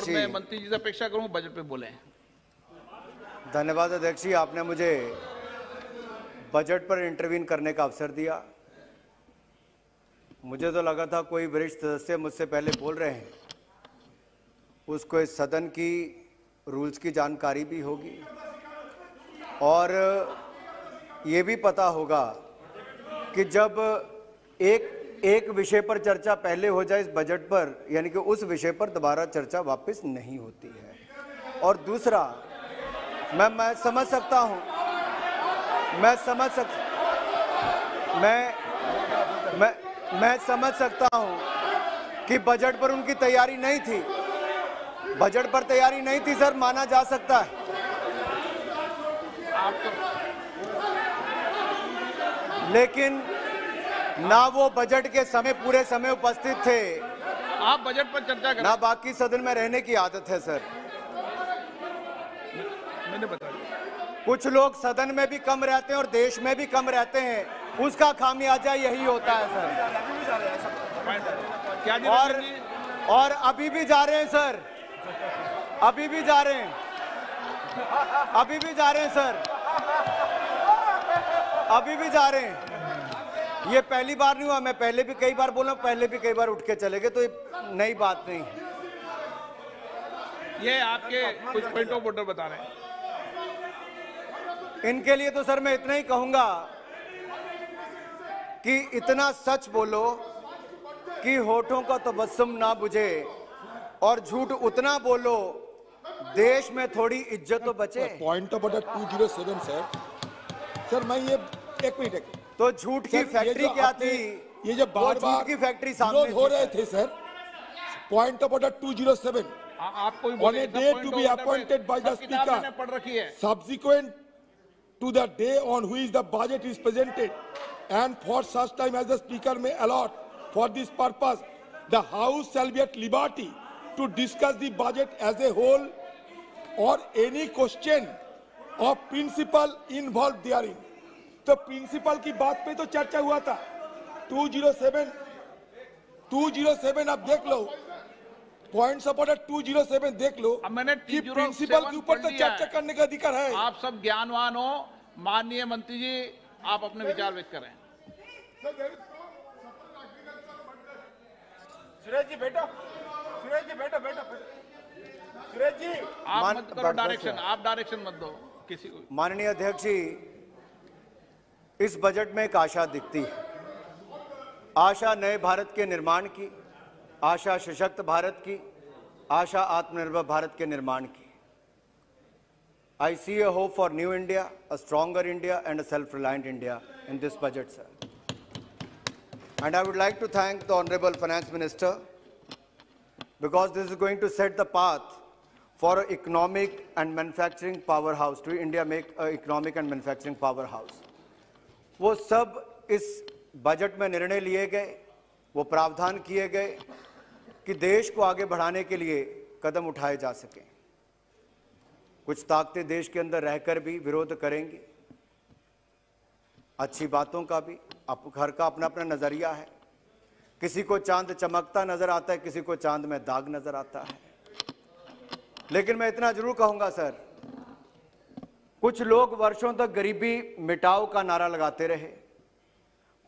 और मैं मंत्री जी से अपेक्षा करूं बजट पे बोले। धन्यवाद अध्यक्ष जी, आपने मुझे बजट पर इंटरवीन करने का अवसर दिया। मुझे तो लगा था कोई वरिष्ठ सदस्य मुझसे पहले बोल रहे हैं, उसको इस सदन की रूल्स की जानकारी भी होगी और ये भी पता होगा कि जब एक विषय पर चर्चा पहले हो जाए इस बजट पर, यानी कि उस विषय पर दोबारा चर्चा वापस नहीं होती है। और दूसरा, मैं समझ सकता हूं, मैं समझ सकता हूं कि बजट पर उनकी तैयारी नहीं थी, बजट पर तैयारी नहीं थी सर, माना जा सकता है। लेकिन ना वो बजट के समय पूरे समय उपस्थित थे, आप बजट पर चर्चा करें, ना बाकी सदन में रहने की आदत है सर। मैंने बता दिया। कुछ लोग सदन में भी कम रहते हैं और देश में भी कम रहते हैं, उसका खामियाजा यही होता है सर। और अभी भी जा रहे हैं सर, अभी भी जा रहे हैं, अभी भी जा रहे हैं सर, अभी भी जा रहे हैं। ये पहली बार नहीं हुआ, मैं पहले भी कई बार बोला, पहले भी कई बार उठ के चले गए, तो ये नई बात नहीं है। ये आपके कुछ पॉइंट ऑफ ऑर्डर बता रहे हैं। इनके लिए तो सर मैं इतना ही कहूंगा कि इतना सच बोलो कि होठों का तबस्सुम ना बुझे, और झूठ उतना बोलो देश में थोड़ी इज्जत तो बचे। पॉइंट ऑफ ऑर्डर 207 सर मैं ये एक मिनट, तो झूठ की फैक्ट्री क्या थी? ये जो बार बार की फैक्ट्री सामने हो रहे थे सर। पॉइंट ऑफ ऑर्डर 207 आपको on a day to be appointed by the speaker पढ़ रखी है। subsequent to the day on which the budget is presented and for such time as the speaker may allot for this purpose, the house shall be at liberty to discuss the budget as a whole or any question of principle involved therein। तो principal की बात पे तो चर्चा हुआ था। 207 आप देख लो, पॉइंट्स ऑफ ऑर्डर 207 देख लो। अब मैंने कि प्रिंसिपल के ऊपर तो चर्चा करने का अधिकार है। आप सब ज्ञानवान हो, माननीय मंत्री जी आप अपने विचार व्यक्त करें। सुरेश जी बैठो, सुरेश जी बैठो बैठो, सुरेश जी आप मत करो डायरेक्शन, आप डायरेक्शन मत दो किसी को। माननीय अध्यक्ष जी, इस बजट में एक आशा दिखती है, आशा नए भारत के निर्माण की, आशा सशक्त भारत की, आशा आत्मनिर्भर भारत के निर्माण की। I see a hope for new India, a stronger India and a self-reliant India in this budget, sir. And I would like to thank the Honorable Finance Minister because this is going to set the path for an economic and manufacturing powerhouse, to India make an economic and manufacturing powerhouse. वो सब इस budget में निर्णय लिए गए, वो प्रावधान किए गए कि देश को आगे बढ़ाने के लिए कदम उठाए जा सकें। कुछ ताकतें देश के अंदर रहकर भी विरोध करेंगी, अच्छी बातों का भी, हर का अपना अपना नजरिया है। किसी को चांद चमकता नजर आता है, किसी को चांद में दाग नजर आता है। लेकिन मैं इतना जरूर कहूंगा सर, कुछ लोग वर्षों तक गरीबी मिटाओ का नारा लगाते रहे,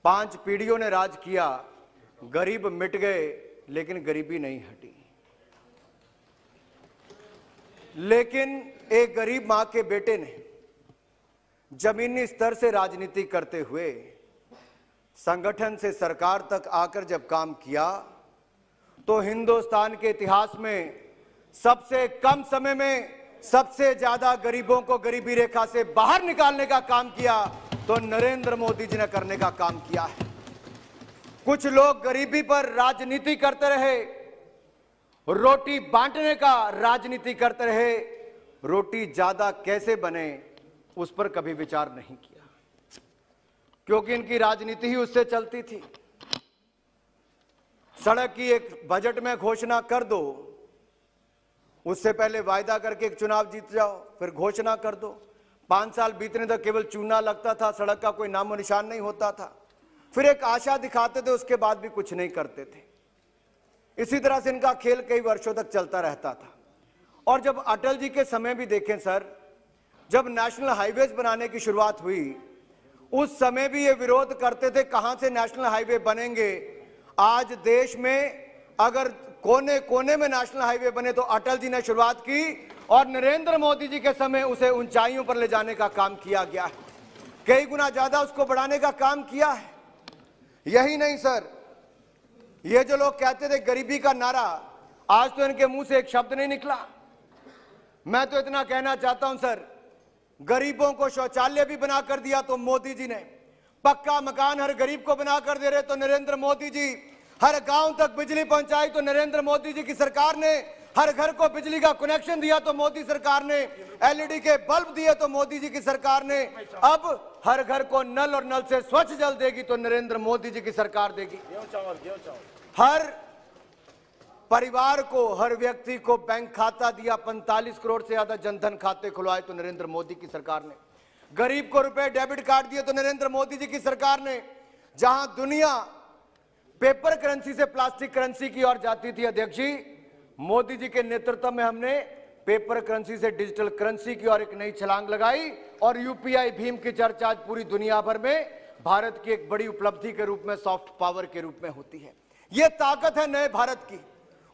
5 पीढ़ियों ने राज किया, गरीब मिट गए लेकिन गरीबी नहीं हटी। लेकिन एक गरीब मां के बेटे ने जमीनी स्तर से राजनीति करते हुए संगठन से सरकार तक आकर जब काम किया, तो हिंदुस्तान के इतिहास में सबसे कम समय में सबसे ज्यादा गरीबों को गरीबी रेखा से बाहर निकालने का काम किया तो नरेंद्र मोदी जी ने करने का काम किया है। कुछ लोग गरीबी पर राजनीति करते रहे, रोटी बांटने का राजनीति करते रहे, रोटी ज्यादा कैसे बने उस पर कभी विचार नहीं किया, क्योंकि इनकी राजनीति ही उससे चलती थी। सड़क की एक बजट में घोषणा कर दो, उससे पहले वायदा करके एक चुनाव जीत जाओ, फिर घोषणा कर दो। 5 साल बीतने तक केवल चूना लगता था, सड़क का कोई नामो निशान नहीं होता था। फिर एक आशा दिखाते थे, उसके बाद भी कुछ नहीं करते थे। इसी तरह से इनका खेल कई वर्षों तक चलता रहता था। और जब अटल जी के समय भी देखें सर, जब नेशनल हाईवेज बनाने की शुरुआत हुई उस समय भी ये विरोध करते थे कहां से नेशनल हाईवे बनेंगे। आज देश में अगर कोने कोने में नेशनल हाईवे बने तो अटल जी ने शुरुआत की और नरेंद्र मोदी जी के समय उसे ऊंचाइयों पर ले जाने का काम किया गया है, कई गुना ज्यादा उसको बढ़ाने का काम किया है। यही नहीं सर, ये जो लोग कहते थे गरीबी का नारा, आज तो इनके मुंह से एक शब्द नहीं निकला। मैं तो इतना कहना चाहता हूं सर, गरीबों को शौचालय भी बना कर दिया तो मोदी जी ने, पक्का मकान हर गरीब को बना कर दे रहे तो नरेंद्र मोदी जी, हर गांव तक बिजली पहुंचाई तो नरेंद्र मोदी जी की सरकार ने, हर घर को बिजली का कनेक्शन दिया तो मोदी सरकार ने, एलईडी के बल्ब दिए तो मोदी जी की सरकार ने, अब हर घर को नल और नल से स्वच्छ जल देगी तो नरेंद्र मोदी जी की सरकार देगी। हर परिवार को, हर व्यक्ति को बैंक खाता दिया, 45 करोड़ से ज्यादा जनधन खाते खुलवाए तो नरेंद्र मोदी की सरकार ने, गरीब को रुपए डेबिट कार्ड दिए तो नरेंद्र मोदी जी की सरकार ने। जहां दुनिया पेपर करेंसी से प्लास्टिक करेंसी की ओर जाती थी अध्यक्ष जी, मोदी जी के नेतृत्व में हमने पेपर करेंसी से डिजिटल करेंसी की ओर एक नई छलांग लगाई और यूपीआई भीम की चर्चा आज पूरी दुनिया भर में भारत की एक बड़ी उपलब्धि के रूप में, सॉफ्ट पावर के रूप में होती है। यह ताकत है नए भारत की,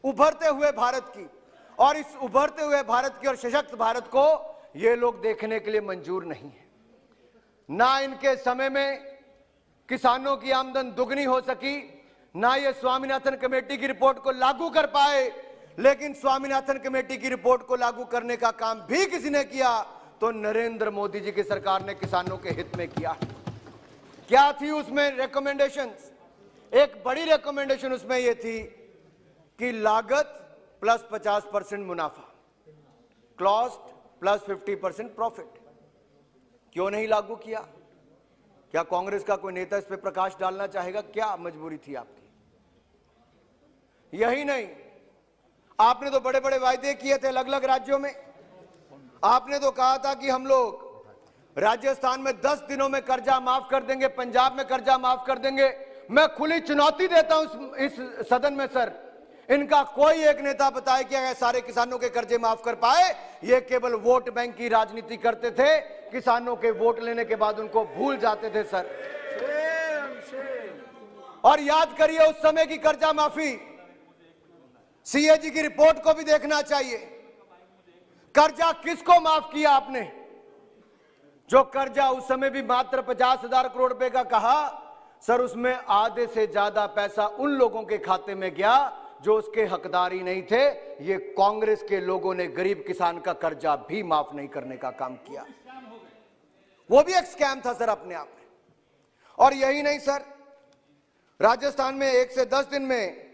उभरते हुए भारत की, और इस उभरते हुए भारत की और सशक्त भारत को ये लोग देखने के लिए मंजूर नहीं है। ना इनके समय में किसानों की आमदन दुगनी हो सकी, ना ये स्वामीनाथन कमेटी की रिपोर्ट को लागू कर पाए, लेकिन स्वामीनाथन कमेटी की रिपोर्ट को लागू करने का काम भी किसी ने किया तो नरेंद्र मोदी जी की सरकार ने किसानों के हित में किया। क्या थी उसमें रिकमेंडेशंस? एक बड़ी रिकमेंडेशन उसमें यह थी कि लागत प्लस 50% मुनाफा, कॉस्ट प्लस 50% प्रॉफिट। क्यों नहीं लागू किया? क्या कांग्रेस का कोई नेता इस पे प्रकाश डालना चाहेगा? क्या मजबूरी थी आपकी? यही नहीं, आपने तो बड़े बड़े वायदे किए थे अलग अलग राज्यों में। आपने तो कहा था कि हम लोग राजस्थान में 10 दिनों में कर्जा माफ कर देंगे, पंजाब में कर्जा माफ कर देंगे। मैं खुली चुनौती देता हूं इस सदन में सर, इनका कोई एक नेता बताए कि अगर सारे किसानों के कर्जे माफ कर पाए। ये केवल वोट बैंक की राजनीति करते थे, किसानों के वोट लेने के बाद उनको भूल जाते थे सर। और याद करिए उस समय की कर्जा माफी, सीएजी की रिपोर्ट को भी देखना चाहिए। कर्जा किसको माफ किया आपने? जो कर्जा उस समय भी मात्र 50,000 करोड़ रुपए का कहा सर, उसमें आधे से ज्यादा पैसा उन लोगों के खाते में गया जो उसके हकदार ही नहीं थे। ये कांग्रेस के लोगों ने गरीब किसान का कर्जा भी माफ नहीं करने का काम किया। वो भी एक स्कैम था सर अपने आप में। और यही नहीं सर, राजस्थान में 1 से 10 दिन में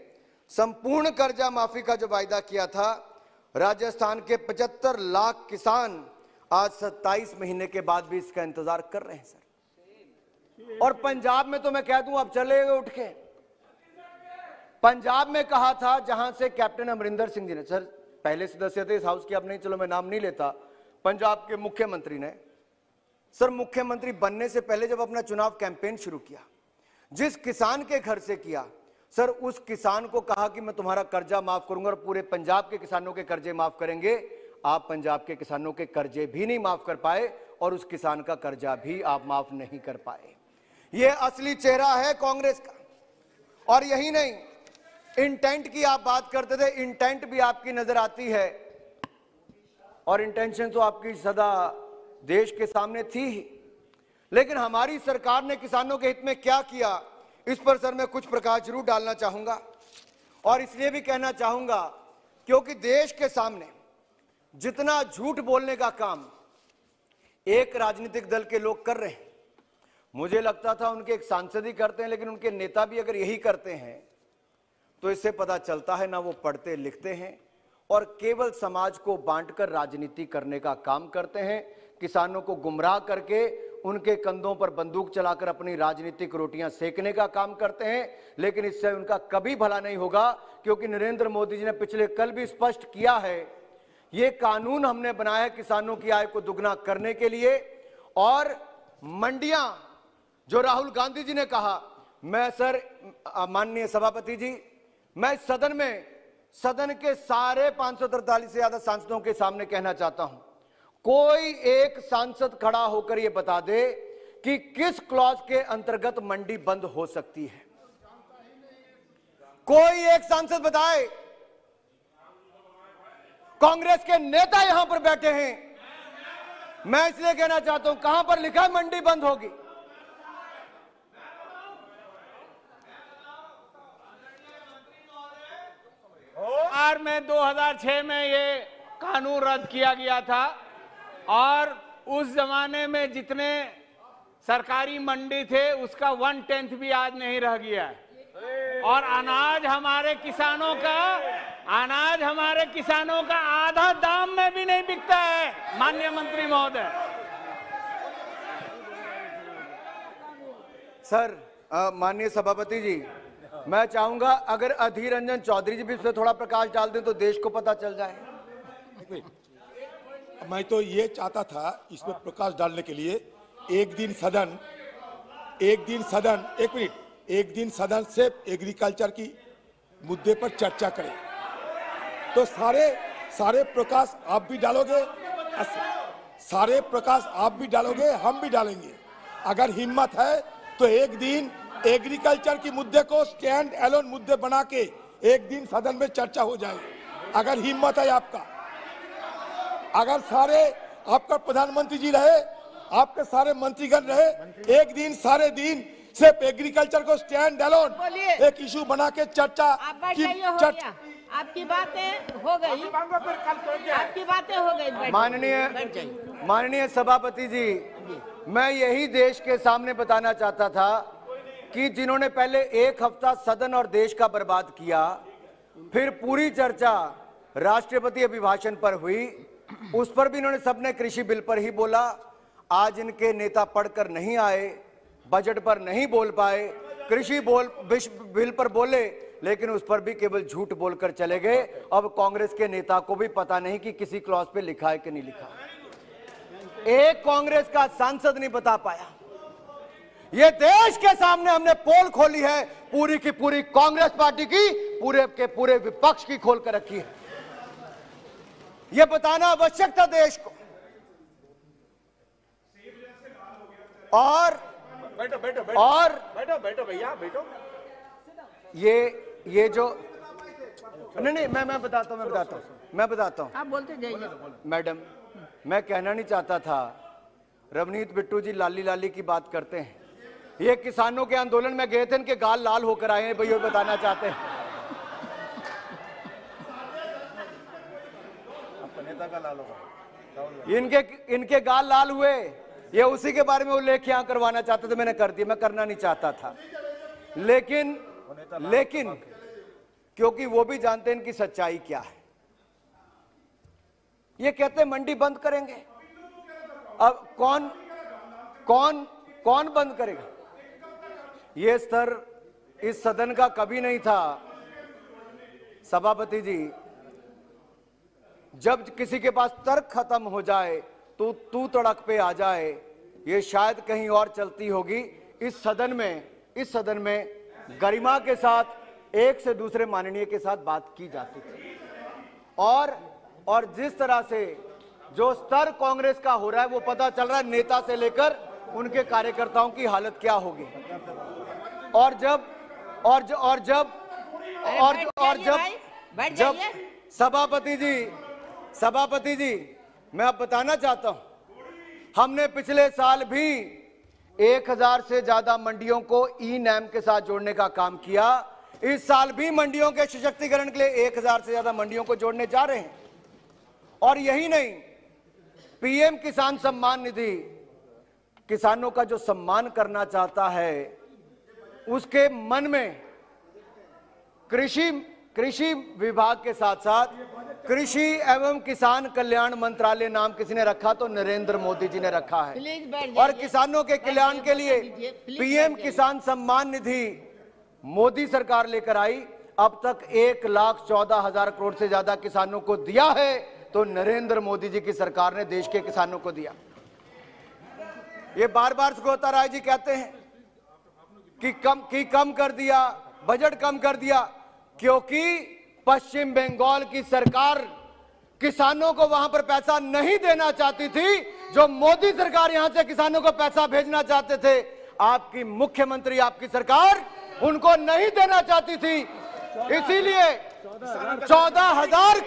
संपूर्ण कर्जा माफी का जो वायदा किया था, राजस्थान के 75 लाख किसान आज 27 महीने के बाद भी इसका इंतजार कर रहे हैं सर। और पंजाब में तो मैं कह दूं अब चले गए उठ के। पंजाब में कहा था, जहां से कैप्टन अमरिंदर सिंह जी ने, सर पहले सदस्य थे इस हाउस के, अब नहीं, चलो मैं नाम नहीं लेता, पंजाब के मुख्यमंत्री ने सर, मुख्यमंत्री बनने से पहले जब अपना चुनाव कैंपेन शुरू किया, जिस किसान के घर से किया सर, उस किसान को कहा कि मैं तुम्हारा कर्जा माफ करूंगा और पूरे पंजाब के किसानों के कर्जे माफ करेंगे। आप पंजाब के किसानों के कर्जे भी नहीं माफ कर पाए और उस किसान का कर्जा भी आप माफ नहीं कर पाए। यह असली चेहरा है कांग्रेस का। और यही नहीं, इंटेंट की आप बात करते थे, इंटेंट भी आपकी नजर आती है और इंटेंशन तो आपकी सदा देश के सामने थी ही। लेकिन हमारी सरकार ने किसानों के हित में क्या किया, इस पर सर मैं कुछ प्रकाश जरूर डालना चाहूंगा। और इसलिए भी कहना चाहूंगा क्योंकि देश के सामने जितना झूठ बोलने का काम एक राजनीतिक दल के लोग कर रहे हैं, मुझे लगता था उनके एक सांसद ही करते हैं, लेकिन उनके नेता भी अगर यही करते हैं तो इससे पता चलता है ना वो पढ़ते लिखते हैं और केवल समाज को बांटकर राजनीति करने का काम करते हैं। किसानों को गुमराह करके उनके कंधों पर बंदूक चलाकर अपनी राजनीतिक रोटियां सेकने का काम करते हैं। लेकिन इससे उनका कभी भला नहीं होगा, क्योंकि नरेंद्र मोदी जी ने पिछले कल भी स्पष्ट किया है, ये कानून हमने बनाया है किसानों की आय को दुगना करने के लिए। और मंडियां, जो राहुल गांधी जी ने कहा, मैं सर माननीय सभापति जी, मैं सदन में सदन के सारे 543 से ज्यादा सांसदों के सामने कहना चाहता हूं, कोई एक सांसद खड़ा होकर यह बता दे कि किस क्लॉज के अंतर्गत मंडी बंद हो सकती है। कोई एक सांसद बताए। कांग्रेस के नेता यहां पर बैठे हैं, मैं इसलिए कहना चाहता हूं, कहां पर लिखा है मंडी बंद होगी? बिहार में 2006 में ये कानून रद्द किया गया था और उस जमाने में जितने सरकारी मंडी थे उसका 1/10 भी आज नहीं रह गया है और अनाज हमारे किसानों का आधा दाम में भी नहीं बिकता है। माननीय मंत्री महोदय, सर, माननीय सभापति जी, मैं चाहूंगा अगर अधीर रंजन चौधरी जी भी इस पर थोड़ा प्रकाश डाल दें तो देश को पता चल जाए। मैं तो ये चाहता था इसमें प्रकाश डालने के लिए एक दिन सदन से एग्रीकल्चर की मुद्दे पर चर्चा करें। तो सारे प्रकाश आप भी डालोगे, हम भी डालेंगे। अगर हिम्मत है तो एक दिन एग्रीकल्चर की मुद्दे को स्टैंड एलोन मुद्दे बना के एक दिन सदन में चर्चा हो जाए, अगर हिम्मत है आपका। अगर सारे आपका प्रधानमंत्री जी रहे, आपके सारे मंत्रीगण रहे, एक दिन सारे दिन सिर्फ एग्रीकल्चर को स्टैंड एलोन एक इशू बना के चर्चा की आपकी बातें हो गई। माननीय सभापति जी, मैं यही देश के सामने बताना चाहता था कि जिन्होंने पहले एक हफ्ता सदन और देश का बर्बाद किया, फिर पूरी चर्चा राष्ट्रपति अभिभाषण पर हुई, उस पर भी इन्होंने सबने कृषि बिल पर ही बोला। आज इनके नेता पढ़कर नहीं आए, बजट पर नहीं बोल पाए, कृषि बिल पर बोले लेकिन उस पर भी केवल झूठ बोलकर चले गए। अब कांग्रेस के नेता को भी पता नहीं कि किसी क्लॉज पे लिखा है कि नहीं लिखा। एक कांग्रेस का सांसद नहीं बता पाया। ये देश के सामने हमने पोल खोली है, पूरी की पूरी कांग्रेस पार्टी की, पूरे के पूरे विपक्ष की खोल कर रखी है। यह बताना आवश्यक था देश को। और बैठो भैया, बैठो। ये जो नहीं, मैं बताता हूं। आप बोलते जाइए। मैडम, मैं कहना नहीं चाहता था, रवनीत बिट्टू जी लाली लाली की बात करते हैं। ये किसानों के आंदोलन में गए थे, इनके गाल लाल होकर आए हैं, भैया बताना चाहते हैं। नेता का लाल होगा, इनके गाल लाल हुए, ये उसी के बारे में उल्लेख यहां करवाना चाहते थे, मैंने कर दिया। मैं करना नहीं चाहता था, लेकिन क्योंकि वो भी जानते हैं इनकी सच्चाई क्या है। ये कहते हैं मंडी बंद करेंगे। अब कौन बंद करेगा? ये स्तर इस सदन का कभी नहीं था। सभापति जी, जब किसी के पास तर्क खत्म हो जाए तो तू तड़क पे आ जाए, ये शायद कहीं और चलती होगी। इस सदन में गरिमा के साथ एक से दूसरे माननीय के साथ बात की जाती थी। और जिस तरह से जो स्तर कांग्रेस का हो रहा है वो पता चल रहा है, नेता से लेकर उनके कार्यकर्ताओं की हालत क्या होगी। और जब सभापति जी मैं अब बताना चाहता हूं, हमने पिछले साल भी 1000 से ज्यादा मंडियों को ई नैम के साथ जोड़ने का काम किया। इस साल भी मंडियों के सशक्तिकरण के लिए 1000 से ज्यादा मंडियों को जोड़ने जा रहे हैं। और यही नहीं, पीएम किसान सम्मान निधि, किसानों का जो सम्मान करना चाहता है, उसके मन में कृषि विभाग के साथ साथ कृषि एवं किसान कल्याण मंत्रालय नाम किसी ने रखा तो नरेंद्र मोदी जी ने रखा है। और किसानों के कल्याण के लिए पीएम किसान सम्मान निधि मोदी सरकार लेकर आई। अब तक 1,14,000 करोड़ से ज्यादा किसानों को दिया है तो नरेंद्र मोदी जी की सरकार ने देश के किसानों को दिया। ये बार बार सुगोता राय जी कहते हैं कि कम कर दिया, बजट कम कर दिया, क्योंकि पश्चिम बंगाल की सरकार किसानों को वहां पर पैसा नहीं देना चाहती थी, जो मोदी सरकार यहां से किसानों को पैसा भेजना चाहते थे, आपकी मुख्यमंत्री, आपकी सरकार उनको नहीं देना चाहती थी। इसीलिए 14,000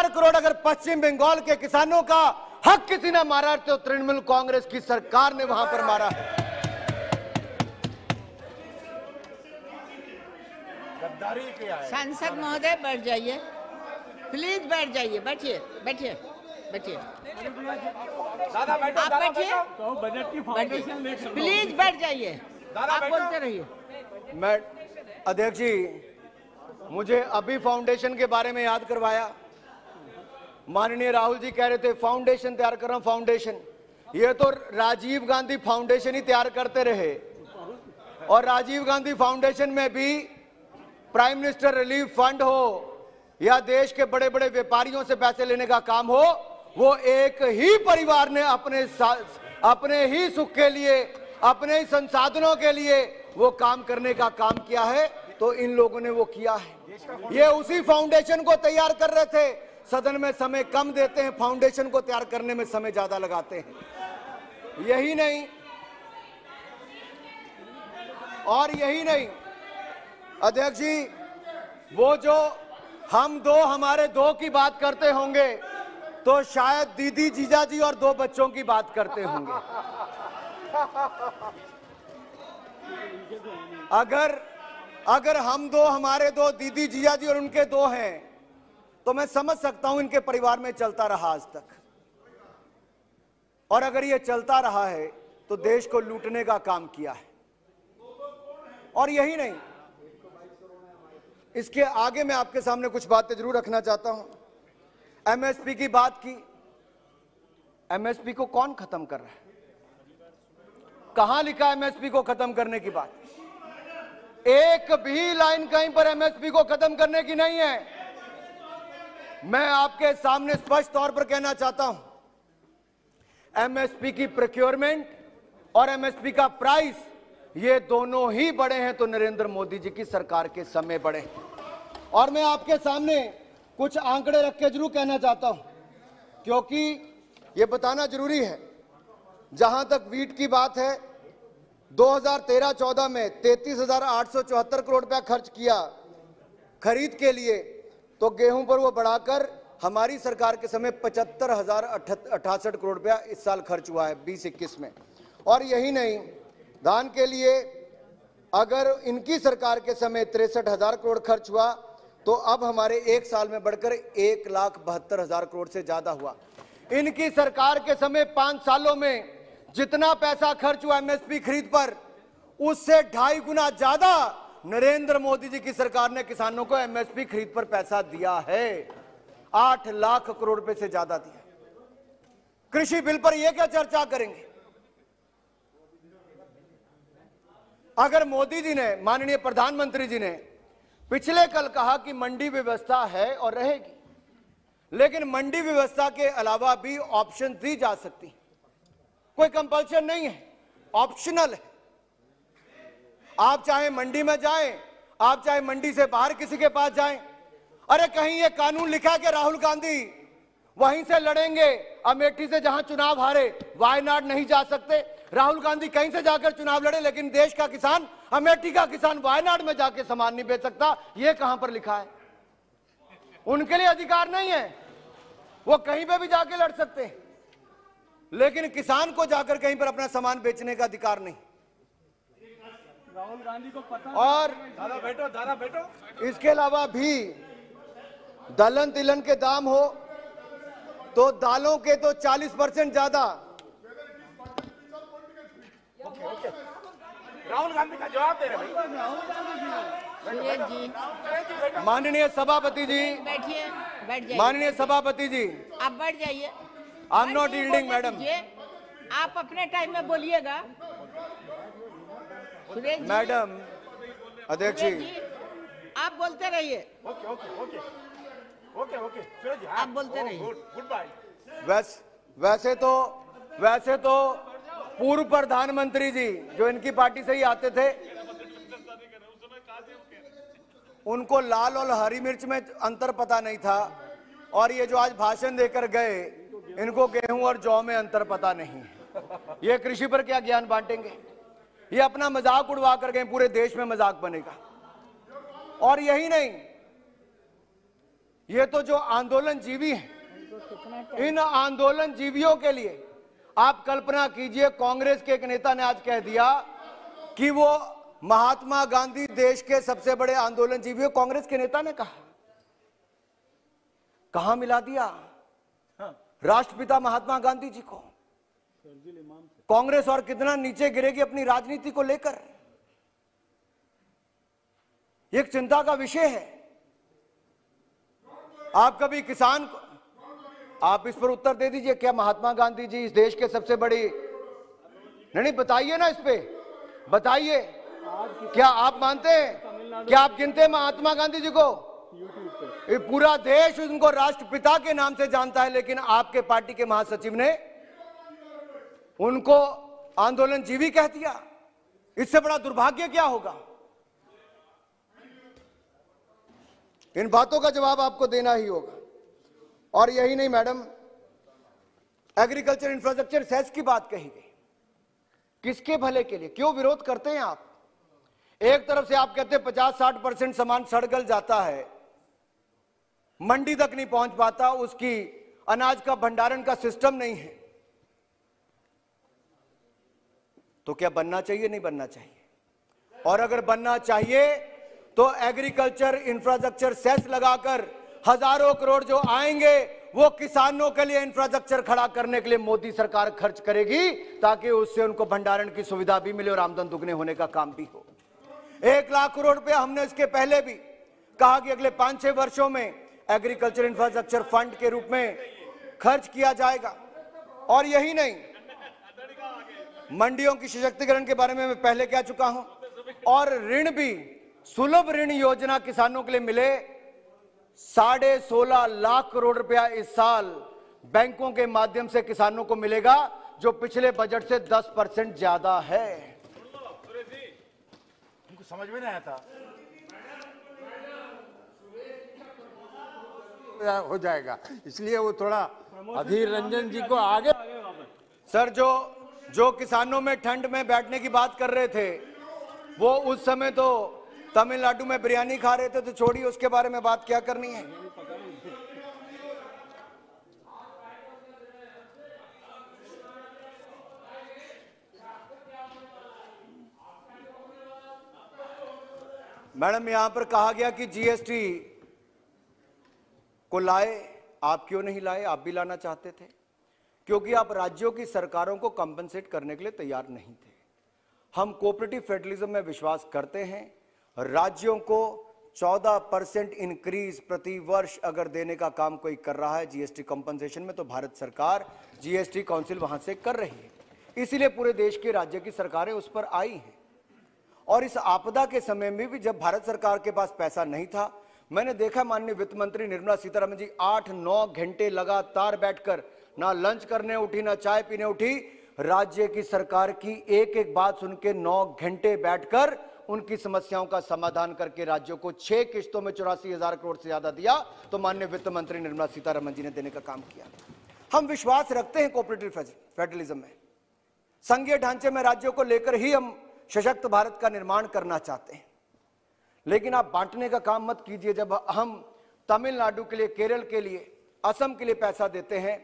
करोड़ अगर पश्चिम बंगाल के किसानों का हक किसी ने मारा तो तृणमूल कांग्रेस की सरकार ने वहां पर मारा है। सांसद महोदय बैठ जाइए, प्लीज बैठ जाइए, बैठिए बैठिए बैठिए, दादा बैठो, आप दादा बैठिए, बैठो। बजट की फाउंडेशन लेकर प्लीज बैठ जाइए, दादा आप बैठो। बोलते रहिए। मैं अध्यक्ष जी, मुझे अभी फाउंडेशन के बारे में याद करवाया। माननीय राहुल जी कह रहे थे फाउंडेशन तैयार कर रहा हूं, फाउंडेशन। ये तो राजीव गांधी फाउंडेशन ही तैयार करते रहे, और राजीव गांधी फाउंडेशन में भी प्राइम मिनिस्टर रिलीफ फंड हो या देश के बड़े बड़े व्यापारियों से पैसे लेने का काम हो, वो एक ही परिवार ने अपने ही सुख के लिए, अपने ही संसाधनों के लिए वो काम करने का काम किया है। तो इन लोगों ने वो किया है। ये उसी फाउंडेशन को तैयार कर रहे थे। सदन में समय कम देते हैं, फाउंडेशन को तैयार करने में समय ज्यादा लगाते हैं। यही नहीं, और यही नहीं अध्यक्ष जी, वो जो हम दो हमारे दो की बात करते होंगे तो शायद दीदी जीजा जी और 2 बच्चों की बात करते होंगे। अगर हम दो हमारे 2 दीदी जीजा जी और उनके 2 हैं तो मैं समझ सकता हूं इनके परिवार में चलता रहा आज तक, और अगर ये चलता रहा है तो देश को लूटने का काम किया है। और यही नहीं, इसके आगे मैं आपके सामने कुछ बातें जरूर रखना चाहता हूं। एमएसपी की बात की, एमएसपी को कौन खत्म कर रहा है? कहां लिखा एमएसपी को खत्म करने की बात? एक भी लाइन कहीं पर एमएसपी को खत्म करने की नहीं है। मैं आपके सामने स्पष्ट तौर पर कहना चाहता हूं, एमएसपी की प्रोक्योरमेंट और एमएसपी का प्राइस, ये दोनों ही बढ़े हैं तो नरेंद्र मोदी जी की सरकार के समय बढ़े। और मैं आपके सामने कुछ आंकड़े रख के जरूर कहना चाहता हूं, क्योंकि ये बताना जरूरी है। जहां तक वीट की बात है, 2013-14 में 33,874 करोड़ रुपया खर्च किया खरीद के लिए, तो गेहूं पर वो बढ़ाकर हमारी सरकार के समय 75,068 करोड़ रुपया इस साल खर्च हुआ है 2021 में। और यही नहीं, धान के लिए अगर इनकी सरकार के समय 63,000 करोड़ खर्च हुआ, तो अब हमारे एक साल में बढ़कर 1,72,000 करोड़ से ज्यादा हुआ। इनकी सरकार के समय 5 सालों में जितना पैसा खर्च हुआ एमएसपी खरीद पर, उससे 2.5 गुना ज्यादा नरेंद्र मोदी जी की सरकार ने किसानों को एमएसपी खरीद पर पैसा दिया है। 8 लाख करोड़ रुपए से ज्यादा दिया। कृषि बिल पर यह क्या चर्चा करेंगे? अगर मोदी जी ने, माननीय प्रधानमंत्री जी ने पिछले कल कहा कि मंडी व्यवस्था है और रहेगी, लेकिन मंडी व्यवस्था के अलावा भी ऑप्शन दी जा सकती, कोई कंपल्शन नहीं है, ऑप्शनल है। आप चाहे मंडी में जाएं, आप चाहे मंडी से बाहर किसी के पास जाएं। अरे कहीं ये कानून लिखा कि राहुल गांधी वहीं से लड़ेंगे, अमेठी से जहां चुनाव हारे वायनाड नहीं जा सकते? राहुल गांधी कहीं से जाकर चुनाव लड़े, लेकिन देश का किसान, अमेठी का किसान वायनाड में जाकर सामान नहीं बेच सकता। ये कहां पर लिखा है? उनके लिए अधिकार नहीं है, वो कहीं पे भी जाके लड़ सकते हैं, लेकिन किसान को जाकर कहीं पर अपना सामान बेचने का अधिकार नहीं। राहुल गांधी को पता। और दादा बैठो। इसके अलावा भी दलहन तिलहन के दाम हो तो दालों के तो 40% ज्यादा। राहुल गांधी का जवाब दे रहे सुरेश जी, माननीय सभापति जी, बैठिए, बैठ जाइए, माननीय सभापति जी, आप बैठ जाइए। I am not yielding madam. आप अपने टाइम में बोलिएगा। सुरेश जी, मैडम, अध्यक्ष सुरेश जी, जी, आप बोलते रहिए, ओके सूरज जी, आप बोलते रहिए। Goodbye. वैसे तो पूर्व प्रधानमंत्री जी जो इनकी पार्टी से ही आते थे, उनको लाल और हरी मिर्च में अंतर पता नहीं था, और ये जो आज भाषण देकर गए इनको गेहूं और जौ में अंतर पता नहीं है। ये कृषि पर क्या ज्ञान बांटेंगे? ये अपना मजाक उड़वा कर गए, पूरे देश में मजाक बनेगा। और यही नहीं, ये तो जो आंदोलन जीवी हैं, इन आंदोलन जीवियों के लिए आप कल्पना कीजिए, कांग्रेस के एक नेता ने आज कह दिया कि वो महात्मा गांधी देश के सबसे बड़े आंदोलन जीवी हो। कांग्रेस के नेता ने कहा, कहां मिला दिया राष्ट्रपिता महात्मा गांधी जी को। कांग्रेस और कितना नीचे गिरेगी अपनी राजनीति को लेकर, एक चिंता का विषय है। आप कभी किसान को, आप इस पर उत्तर दे दीजिए, क्या महात्मा गांधी जी इस देश के सबसे बड़ी, नहीं बताइए ना, इस पे बताइए, क्या आप मानते हैं, क्या आप गिनते हैं महात्मा गांधी जी को? ये पूरा देश उनको राष्ट्रपिता के नाम से जानता है, लेकिन आपके पार्टी के महासचिव ने उनको आंदोलन जीवी कह दिया। इससे बड़ा दुर्भाग्य क्या होगा? इन बातों का जवाब आपको देना ही होगा। और यही नहीं मैडम, एग्रीकल्चर इंफ्रास्ट्रक्चर सेस की बात कही गई, किसके भले के लिए? क्यों विरोध करते हैं आप? एक तरफ से आप कहते हैं 50-60% सामान सड़गल जाता है, मंडी तक नहीं पहुंच पाता, उसकी अनाज का भंडारण का सिस्टम नहीं है, तो क्या बनना चाहिए? नहीं बनना चाहिए। और अगर बनना चाहिए तो एग्रीकल्चर इंफ्रास्ट्रक्चर सेस लगाकर हजारों करोड़ जो आएंगे वो किसानों के लिए इंफ्रास्ट्रक्चर खड़ा करने के लिए मोदी सरकार खर्च करेगी, ताकि उससे उनको भंडारण की सुविधा भी मिले और आमदन दुगने होने का काम भी हो। 1 लाख करोड़ रुपया हमने इसके पहले भी कहा कि अगले 5-6 वर्षों में एग्रीकल्चर इंफ्रास्ट्रक्चर फंड के रूप में खर्च किया जाएगा। और यही नहीं, मंडियों की सशक्तिकरण के बारे में मैं पहले कह चुका हूं, और ऋण भी, सुलभ ऋण योजना किसानों के लिए मिले। 16.5 लाख करोड़ रुपया इस साल बैंकों के माध्यम से किसानों को मिलेगा, जो पिछले बजट से 10% ज्यादा है। उनको समझ में नहीं आया था, हो जाएगा, इसलिए वो थोड़ा अधीर रंजन जी को आगे। सर, जो किसानों में ठंड में बैठने की बात कर रहे थे, वो उस समय तो तमिलनाडु में बिरयानी खा रहे थे, तो छोड़िए, उसके बारे में बात क्या करनी है। मैडम, यहां पर कहा गया कि जीएसटी को लाए, आप क्यों नहीं लाए? आप भी लाना चाहते थे, क्योंकि आप राज्यों की सरकारों को कंपनसेट करने के लिए तैयार नहीं थे। हम कोऑपरेटिव फेडरलिज्म में विश्वास करते हैं। राज्यों को 14% इंक्रीज प्रति वर्ष अगर देने का काम कोई कर रहा है जीएसटी कंपनसेशन में, तो भारत सरकार जीएसटी काउंसिल वहां से कर रही है। इसीलिए पूरे देश के राज्य की सरकारें उस पर आई हैं। और इस आपदा के समय में भी जब भारत सरकार के पास पैसा नहीं था, मैंने देखा माननीय वित्त मंत्री निर्मला सीतारमण जी 8-9 घंटे लगातार बैठकर ना लंच करने उठी, ना चाय पीने उठी, राज्य की सरकार की एक एक बात सुन के 9 घंटे बैठकर उनकी समस्याओं का समाधान करके राज्यों को 6 किश्तों में 84,000 करोड़ से ज्यादा दिया। तो माननीय वित्त मंत्री निर्मला सीतारमण जी ने देने का काम किया। हम विश्वास रखते हैं कोऑपरेटिव फेडरलिज्म में, संघीय ढांचे में राज्यों को लेकर ही हम सशक्त भारत का निर्माण करना चाहते हैं। लेकिन आप बांटने का काम मत कीजिए। जब हम तमिलनाडु के लिए, केरल के लिए, असम के लिए पैसा देते हैं,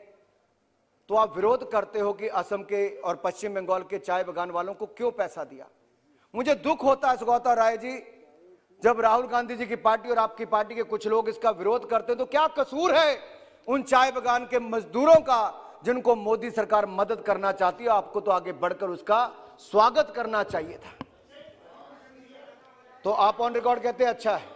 तो आप विरोध करते हो कि असम के और पश्चिम बंगाल के चाय बागान वालों को क्यों पैसा दिया। मुझे दुख होता है सुगौता राय जी, जब राहुल गांधी जी की पार्टी और आपकी पार्टी के कुछ लोग इसका विरोध करते हैं, तो क्या कसूर है उन चाय बागान के मजदूरों का जिनको मोदी सरकार मदद करना चाहती है? आपको तो आगे बढ़कर उसका स्वागत करना चाहिए था। तो आप ऑन रिकॉर्ड कहते हैं अच्छा है,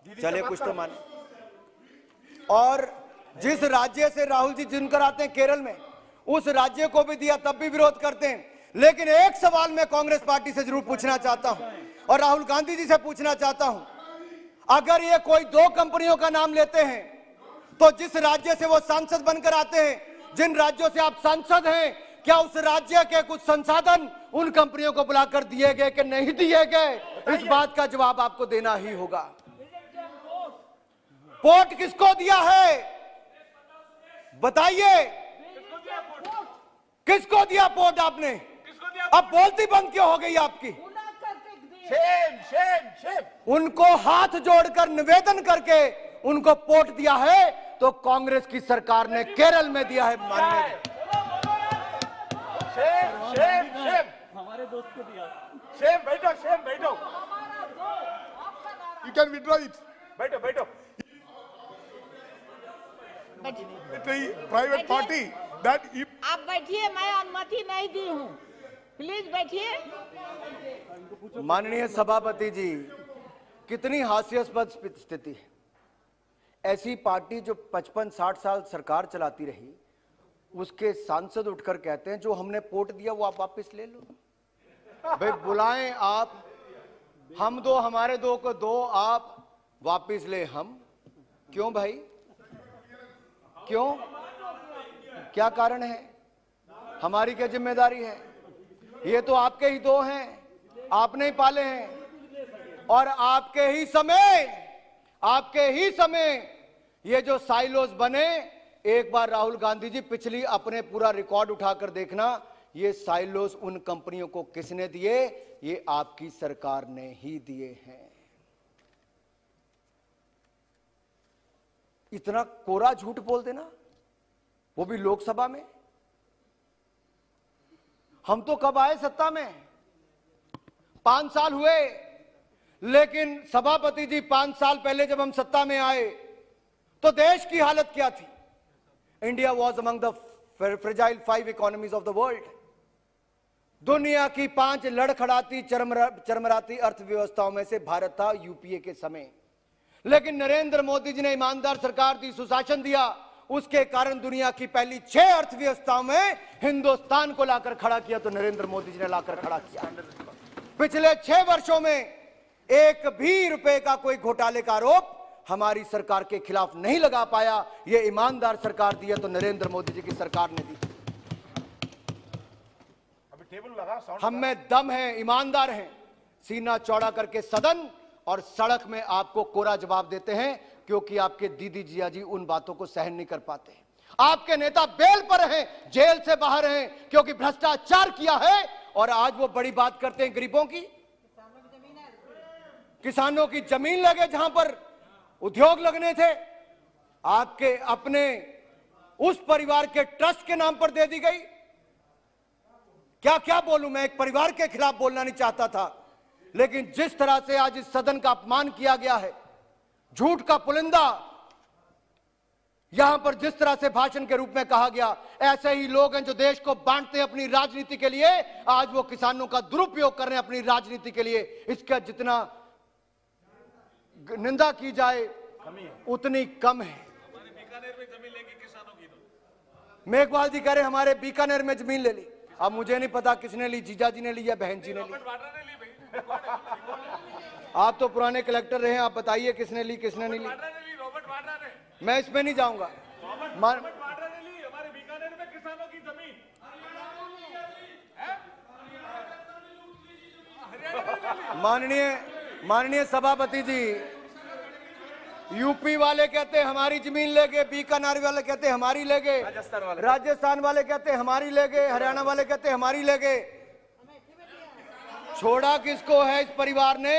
चलिए कुछ तो माने। और जिस राज्य से राहुल जी जिनकर आते हैं केरल में, उस राज्य को भी दिया, तब भी विरोध करते हैं। लेकिन एक सवाल मैं कांग्रेस पार्टी से जरूर पूछना चाहता हूं और राहुल गांधी जी से पूछना चाहता हूं, अगर ये कोई 2 कंपनियों का नाम लेते हैं, तो जिस राज्य से वो सांसद बनकर आते हैं, जिन राज्यों से आप सांसद हैं, क्या उस राज्य के कुछ संसाधन उन कंपनियों को बुलाकर दिए गए कि नहीं दिए गए? इस बात का जवाब आपको देना ही होगा। पोर्ट किसको दिया है बताइए, किसको दिया पोर्ट आपने? अब बोलती बंद क्यों हो गई आपकी? Shem Shem Shem. उनको हाथ जोड़कर निवेदन करके उनको पोर्ट दिया है, तो कांग्रेस की सरकार ने केरल में दिया है माननीय। शेम शेम शेम, हमारे दोस्त को दिया। शेम, बैठो शेम, बैठो, You can withdraw it. बैठो बैठो। Private party that if आप बैठिए, मैं अनुमति नहीं दी हूँ, प्लीज बैठिए। माननीय सभापति जी, कितनी हास्यास्पद स्थिति है। ऐसी पार्टी जो 55-60 साल सरकार चलाती रही, उसके सांसद उठकर कहते हैं जो हमने पोर्ट दिया वो आप वापस ले लो। भाई बुलाएं आप, हम दो, हमारे दो को दो, आप वापस ले हम। क्यों भाई, क्यों, क्या कारण है? हमारी क्या जिम्मेदारी है? ये तो आपके ही दो हैं, आपने ही पाले हैं, और आपके ही समय ये जो साइलोस बने। एक बार राहुल गांधी जी पिछली अपने पूरा रिकॉर्ड उठाकर देखना, ये साइलोस उन कंपनियों को किसने दिए? ये आपकी सरकार ने ही दिए हैं। इतना कोरा झूठ बोल देना, वो भी लोकसभा में। हम तो कब आए सत्ता में? 5 साल हुए, लेकिन सभापति जी 5 साल पहले जब हम सत्ता में आए तो देश की हालत क्या थी? India was among the fragile 5 economies of the world. दुनिया की 5 लड़खड़ाती चरमराती अर्थव्यवस्थाओं में से भारत था यूपीए के समय। लेकिन नरेंद्र मोदी जी ने ईमानदार सरकार दी, सुशासन दिया, उसके कारण दुनिया की पहली 6 अर्थव्यवस्थाओं में हिंदुस्तान को लाकर खड़ा किया। तो नरेंद्र मोदी जी ने लाकर खड़ा किया। पिछले 6 वर्षों में एक भी रुपए का कोई घोटाले का आरोप हमारी सरकार के खिलाफ नहीं लगा पाया। यह ईमानदार सरकार दी है तो नरेंद्र मोदी जी की सरकार ने दी। अभी टेबल लगा, साउंड हम में दम है, ईमानदार हैं, सीना चौड़ा करके सदन और सड़क में आपको कोरा जवाब देते हैं, क्योंकि आपके दीदी जिया जी उन बातों को सहन नहीं कर पाते। आपके नेता बेल पर हैं, जेल से बाहर हैं, क्योंकि भ्रष्टाचार किया है। और आज वो बड़ी बात करते हैं गरीबों की, किसानों की जमीन लगे जहां पर उद्योग लगने थे, आपके अपने उस परिवार के ट्रस्ट के नाम पर दे दी गई। क्या क्या बोलूं मैं, एक परिवार के खिलाफ बोलना नहीं चाहता था, लेकिन जिस तरह से आज इस सदन का अपमान किया गया है, झूठ का पुलिंदा यहां पर जिस तरह से भाषण के रूप में कहा गया, ऐसे ही लोग हैं जो देश को बांटते हैं अपनी राजनीति के लिए। आज वो किसानों का दुरुपयोग कर रहे हैं अपनी राजनीति के लिए। इसका जितना निंदा की जाए उतनी कम है। बीकानेर में जमीन लेगी किसानों की। मेघवाल जी कह रहे हमारे बीकानेर में जमीन ले ली। अब मुझे नहीं पता किसने ली, जीजा जी ने ली या बहन जी ने ली। आप तो पुराने कलेक्टर रहे हैं, आप बताइए किसने ली किसने नहीं ली। मैं इसमें नहीं जाऊंगा। हमारे बीकानेर में किसानों की जमीन माननीय सभापति जी, यूपी वाले कहते हैं हमारी जमीन ले गए, बीकानेर वाले कहते हैं हमारी ले गए, राजस्थान वाले कहते हैं हमारी ले गए, हरियाणा वाले कहते हैं हमारी ले गए। छोड़ा किसको है इस परिवार ने?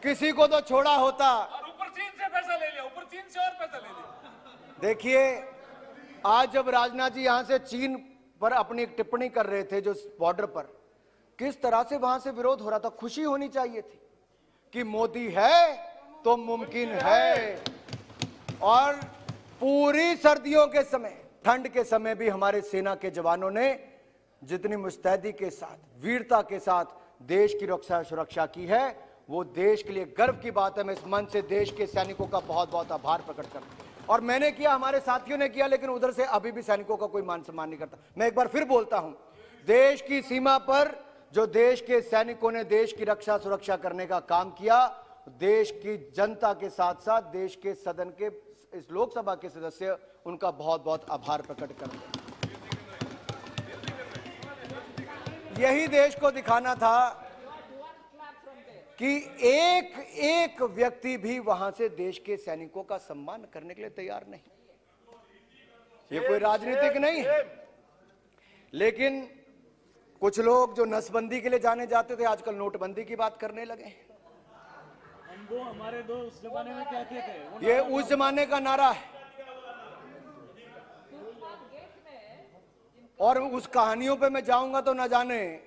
किसी को तो छोड़ा होता। और ऊपर चीन से पैसा ले लिया, ऊपर चीन से और पैसा ले लिया। देखिए, आज जब राजनाथ जी यहां से चीन पर अपनी एक टिप्पणी कर रहे थे जो बॉर्डर पर, किस तरह से वहां से विरोध हो रहा था। खुशी होनी चाहिए थी कि मोदी है तो मुमकिन है। और पूरी सर्दियों के समय, ठंड के समय भी हमारे सेना के जवानों ने जितनी मुस्तैदी के साथ, वीरता के साथ देश की रक्षा सुरक्षा की है, वो देश के लिए गर्व की बात है। मैं इस मंच से देश के सैनिकों का बहुत बहुत आभार प्रकट करता हूं। और मैंने किया, हमारे साथियों ने किया, लेकिन उधर से अभी भी सैनिकों का कोई मान सम्मान नहीं करता। मैं एक बार फिर बोलता हूं, देश की सीमा पर जो देश के सैनिकों ने देश की रक्षा सुरक्षा करने का काम किया, देश की जनता के साथ साथ देश के सदन के इस लोकसभा के सदस्य उनका बहुत बहुत आभार प्रकट करते हैं। यही देश को दिखाना था कि एक एक व्यक्ति भी वहां से देश के सैनिकों का सम्मान करने के लिए तैयार नहीं। ये कोई राजनीतिक नहीं है। लेकिन कुछ लोग जो नसबंदी के लिए जाने जाते थे आजकल नोटबंदी की बात करने लगे हैं। वो हमारे दो उस जमाने में कहते थे, ये उस जमाने का नारा है और उस कहानियों पे मैं जाऊंगा तो न जाने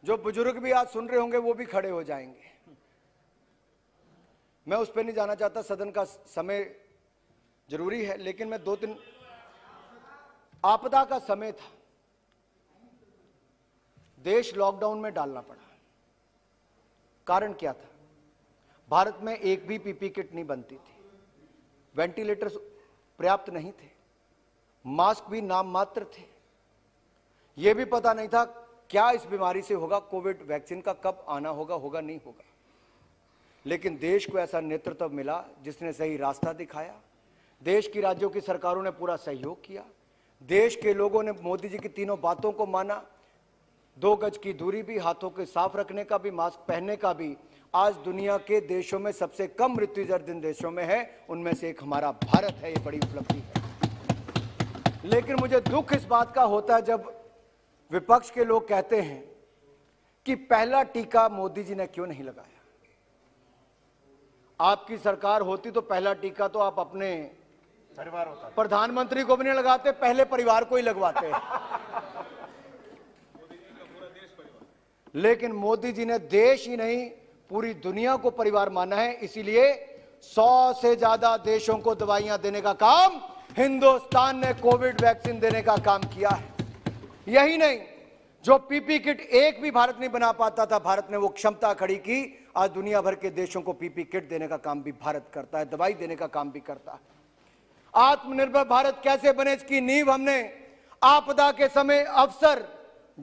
जो बुजुर्ग भी आज सुन रहे होंगे वो भी खड़े हो जाएंगे। मैं उस पे नहीं जाना चाहता, सदन का समय जरूरी है। लेकिन मैं 2-3 आपदा का समय था, देश लॉकडाउन में डालना पड़ा। कारण क्या था? भारत में एक भी पीपी किट नहीं बनती थी, वेंटिलेटर्स पर्याप्त नहीं थे, मास्क भी नाम मात्र थे। यह भी पता नहीं था क्या इस बीमारी से होगा, कोविड वैक्सीन का कब आना होगा, होगा नहीं होगा। लेकिन देश को ऐसा नेतृत्व मिला जिसने सही रास्ता दिखाया। देश की राज्यों की सरकारों ने पूरा सहयोग किया। देश के लोगों ने मोदी जी की तीनों बातों को माना। 2 गज की दूरी भी, हाथों के साफ रखने का भी, मास्क पहनने का भी। आज दुनिया के देशों में सबसे कम मृत्यु दर जिन देशों में है उनमें से एक हमारा भारत है। ये बड़ी उपलब्धि है। लेकिन मुझे दुख इस बात का होता है जब विपक्ष के लोग कहते हैं कि पहला टीका मोदी जी ने क्यों नहीं लगाया। आपकी सरकार होती तो पहला टीका तो आप अपने परिवार होता, प्रधानमंत्री को भी नहीं लगाते, पहले परिवार को ही लगवाते। लेकिन मोदी जी ने देश ही नहीं पूरी दुनिया को परिवार माना है। इसीलिए 100 से ज्यादा देशों को दवाइयां देने का काम हिंदुस्तान ने कोविड वैक्सीन देने का काम किया है। यही नहीं, जो पीपी किट एक भी भारत नहीं बना पाता था, भारत ने वो क्षमता खड़ी की। आज दुनिया भर के देशों को पीपी किट देने का काम भी भारत करता है, दवाई देने का काम भी करता है। आत्मनिर्भर भारत कैसे बने इसकी नींव हमने आपदा के समय अवसर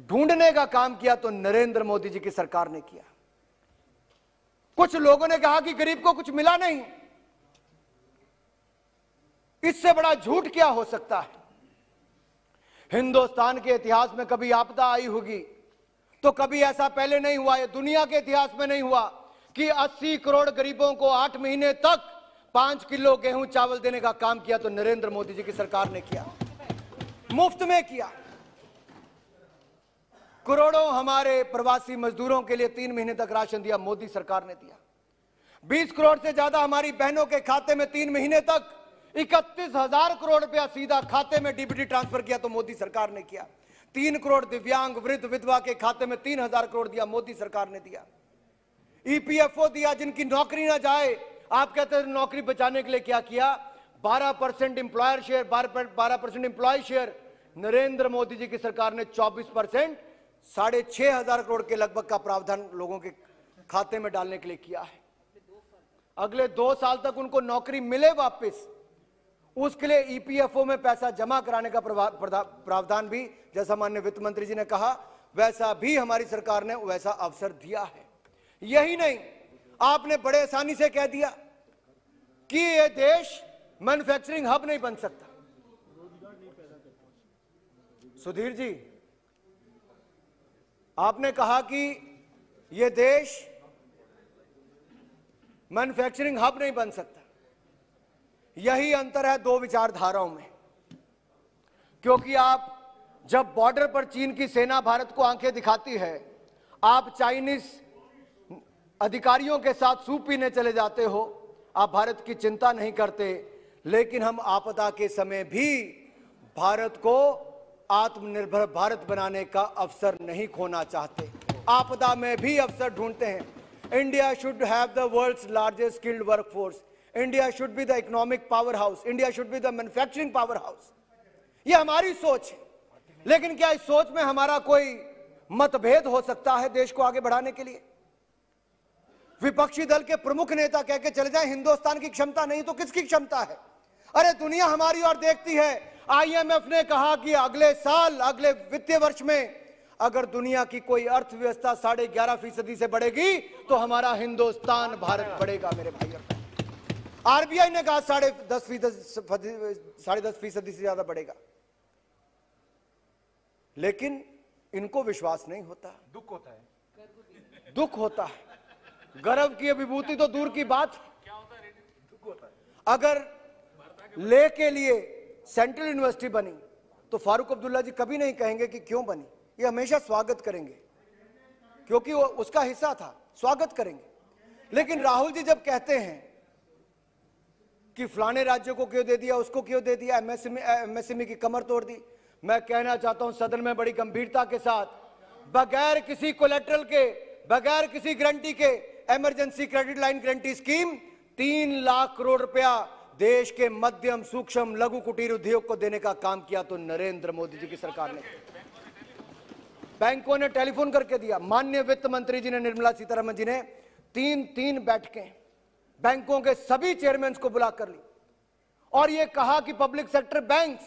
ढूंढने का काम किया तो नरेंद्र मोदी जी की सरकार ने किया। कुछ लोगों ने कहा कि गरीब को कुछ मिला नहीं। इससे बड़ा झूठ क्या हो सकता है? हिंदुस्तान के इतिहास में कभी आपदा आई होगी तो कभी ऐसा पहले नहीं हुआ है, दुनिया के इतिहास में नहीं हुआ कि 80 करोड़ गरीबों को 8 महीने तक 5 किलो गेहूं चावल देने का काम किया तो नरेंद्र मोदी जी की सरकार ने किया, मुफ्त में किया। करोड़ों हमारे प्रवासी मजदूरों के लिए 3 महीने तक राशन दिया, मोदी सरकार ने दिया। 20 करोड़ से ज्यादा हमारी बहनों के खाते में 3 महीने तक 31,000 करोड़ रुपया सीधा खाते में डीबीटी ट्रांसफर किया तो मोदी सरकार ने किया। 3 करोड़ दिव्यांग वृद्ध विधवा के खाते में 3,000 करोड़ दिया, मोदी सरकार ने दिया। ईपीएफओ दिया, जिनकी नौकरी ना जाए। आप कहते हैं नौकरी बचाने के लिए क्या किया? 12% employer share, 12% employee share. Narendra Modi ji की सरकार ने 24%, 6,500 करोड़ के लगभग का प्रावधान लोगों के खाते में डालने के लिए किया है। अगले 2 साल तक उनको नौकरी मिले वापस, उसके लिए ईपीएफओ में पैसा जमा कराने का प्रावधान भी, जैसा माननीय वित्त मंत्री जी ने कहा, वैसा भी हमारी सरकार ने वैसा अवसर दिया है। यही नहीं, आपने बड़े आसानी से कह दिया कि यह देश मैन्युफैक्चरिंग हब नहीं बन सकता। सुधीर जी, आपने कहा कि यह देश मैन्युफैक्चरिंग हब नहीं बन सकता। यही अंतर है 2 विचारधाराओं में। क्योंकि आप जब बॉर्डर पर चीन की सेना भारत को आंखें दिखाती है, आप चाइनीज अधिकारियों के साथ सूप पीने चले जाते हो, आप भारत की चिंता नहीं करते। लेकिन हम आपदा के समय भी भारत को आत्मनिर्भर भारत बनाने का अवसर नहीं खोना चाहते। आपदा में भी अवसर ढूंढते हैं। India should have the world's largest skilled workforce. India should be the economic powerhouse. India should be the manufacturing powerhouse. यह हमारी सोच है। लेकिन क्या इस सोच में हमारा कोई मतभेद हो सकता है देश को आगे बढ़ाने के लिए? विपक्षी दल के प्रमुख नेता कह के चले जाए हिंदुस्तान की क्षमता नहीं तो किसकी क्षमता है? अरे दुनिया हमारी ओर देखती है। आईएमएफ ने कहा कि अगले साल, अगले वित्तीय वर्ष में अगर दुनिया की कोई अर्थव्यवस्था 11.5% से बढ़ेगी तो हमारा हिंदुस्तान भारत बढ़ेगा। मेरे भाइयों, आरबीआई ने कहा 10.5% से ज्यादा बढ़ेगा। लेकिन इनको विश्वास नहीं होता, दुख होता है। दुख होता है। गर्व की विभूति तो दूर की बात। अगर ले के लिए सेंट्रल यूनिवर्सिटी बनी तो फारूक अब्दुल्ला जी कभी नहीं कहेंगे कि क्यों बनी, ये हमेशा स्वागत करेंगे क्योंकि वो उसका हिस्सा था, स्वागत करेंगे। लेकिन राहुल जी जब कहते हैं कि फलाने राज्य को क्यों दे दिया, उसको क्यों दे दिया, एमएसएमई की कमर तोड़ दी, मैं कहना चाहता हूं सदन में बड़ी गंभीरता के साथ, बगैर किसी कोलेटरल के, बगैर किसी गारंटी के emergency credit line guarantee scheme 3 lakh crore रुपया देश के मध्यम सूक्ष्म लघु कुटीर उद्योग को देने का काम किया तो नरेंद्र मोदी जी की सरकार ने। बैंकों ने टेलीफोन करके दिया, माननीय वित्त मंत्री जी ने, निर्मला सीतारमण जी ने 3 बैठकें बैंकों के सभी चेयरमैन को बुला कर ली और यह कहा कि पब्लिक सेक्टर बैंक्स